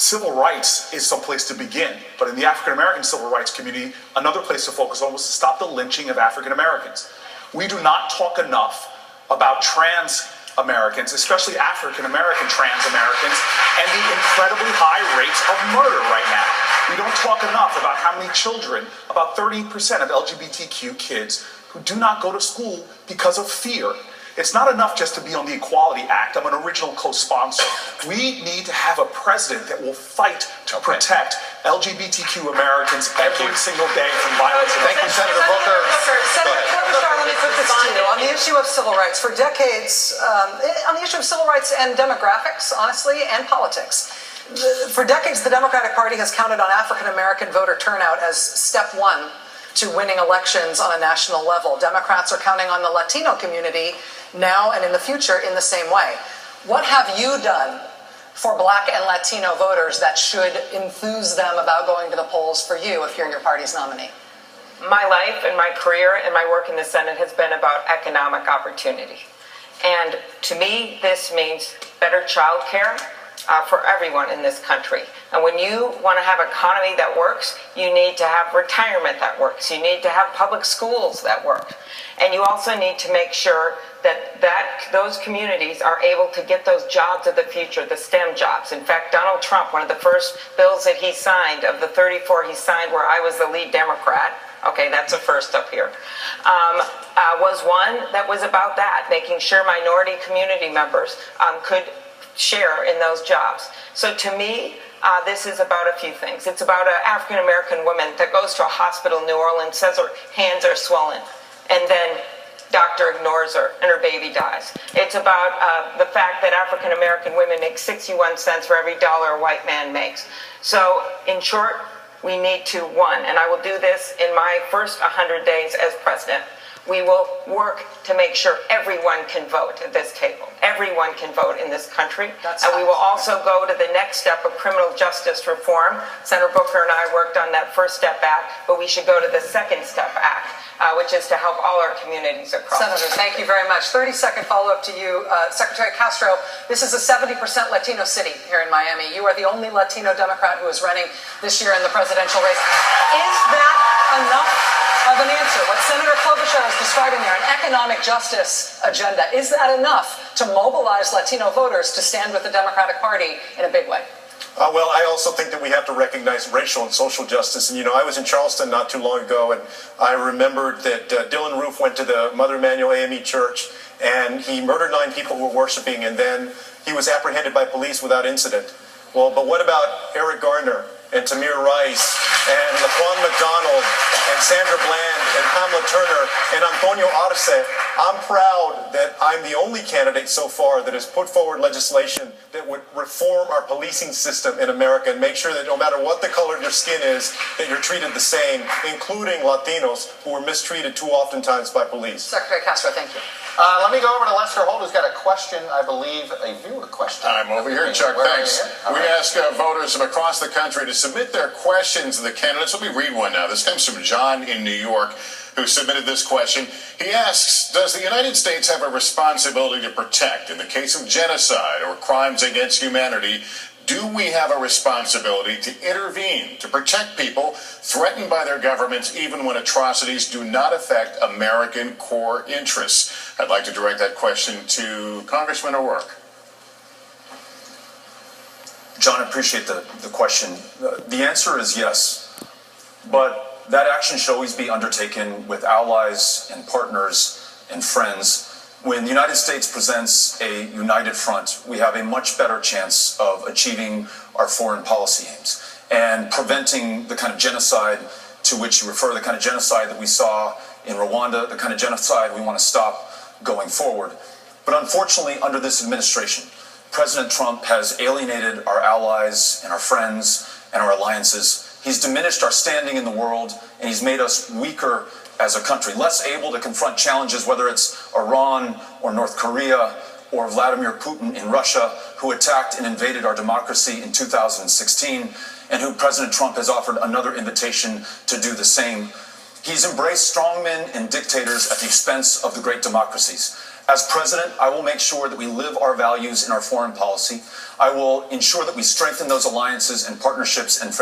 civil rights is some place to begin. But in the African American civil rights community, another place to focus on was to stop the lynching of African Americans. We do not talk enough about trans Americans, especially African American trans Americans, and the incredibly high rates of murder right now. We don't talk enough about how many children, about 30% of LGBTQ kids, who do not go to school because of fear. It's not enough just to be on the Equality Act. I'm an original co-sponsor. We need to have a president that will fight to protect LGBTQ Americans every single day from violence. Thank you, Senator Booker. Senator Klobuchar, let me put this to you. On the issue of civil rights, for decades, on the issue of civil rights and demographics, honestly, and politics, for decades, the Democratic Party has counted on African American voter turnout as step one to winning elections on a national level. Democrats are counting on the Latino community now and in the future in the same way. What have you done for Black and Latino voters that should enthuse them about going to the polls for you if you're your party's nominee? My life and my career and my work in the Senate has been about economic opportunity. And to me, this means better child care for everyone in this country. And when you want to have an economy that works, you need to have retirement that works. You need to have public schools that work. And you also need to make sure that those communities are able to get those jobs of the future, the STEM jobs. In fact, Donald Trump, one of the first bills that he signed, of the 34 he signed where I was the lead Democrat, okay, that's a first up here, was one that was about that, making sure minority community members could share in those jobs. So to me, this is about a few things. It's about an African-American woman that goes to a hospital in New Orleans, says her hands are swollen, and then doctor ignores her and her baby dies. It's about the fact that African-American women make 61 cents for every dollar a white man makes. So in short, we need to, one, and I will do this in my first 100 days as president, we will work to make sure everyone can vote at this table. Everyone can vote in this country. And we will also go to the next step of criminal justice reform. Senator Booker and I worked on that First Step Act, but we should go to the Second Step Act, which is to help all our communities across. Senator, thank you very much. 30-second follow-up to you. Secretary Castro, this is a 70% Latino city here in Miami. You are the only Latino Democrat who is running this year in the presidential race. Is that enough of an answer? What Senator Klobuchar is describing there, an economic justice agenda, is that enough to mobilize Latino voters to stand with the Democratic Party in a big way? Well, I also think that we have to recognize racial and social justice. And, I was in Charleston not too long ago, and I remembered that Dylan Roof went to the Mother Emanuel AME Church, and he murdered 9 people who were worshiping, and then he was apprehended by police without incident. Well, but what about Eric Garner and Tamir Rice and Laquan McDonald and Sandra Bland and Pamela Turner and Antonio Arce? I'm proud that I'm the only candidate so far that has put forward legislation that would reform our policing system in America and make sure that no matter what the color of your skin is, that you're treated the same, including Latinos who are mistreated too oftentimes by police. Secretary Castro, thank you. Let me go over to Lester Holt, who's got a question, I believe, a viewer question. I'm over here, Chuck. Thanks. We ask voters from across the country to submit their questions to the candidates. Let me read one now. This comes from John in New York, who submitted this question. He asks, does the United States have a responsibility to protect in the case of genocide or crimes against humanity? Do we have a responsibility to intervene, to protect people threatened by their governments, even when atrocities do not affect American core interests? I'd like to direct that question to Congressman O'Rourke. John, I appreciate the question. The answer is yes, but that action should always be undertaken with allies and partners and friends. When the United States presents a united front, we have a much better chance of achieving our foreign policy aims and preventing the kind of genocide to which you refer, the kind of genocide that we saw in Rwanda, the kind of genocide we want to stop going forward. But unfortunately, under this administration, President Trump has alienated our allies and our friends and our alliances. He's diminished our standing in the world, and he's made us weaker as a country, less able to confront challenges, whether it's Iran or North Korea or Vladimir Putin in Russia, who attacked and invaded our democracy in 2016, and who President Trump has offered another invitation to do the same. He's embraced strongmen and dictators at the expense of the great democracies. As president, I will make sure that we live our values in our foreign policy. I will ensure that we strengthen those alliances and partnerships and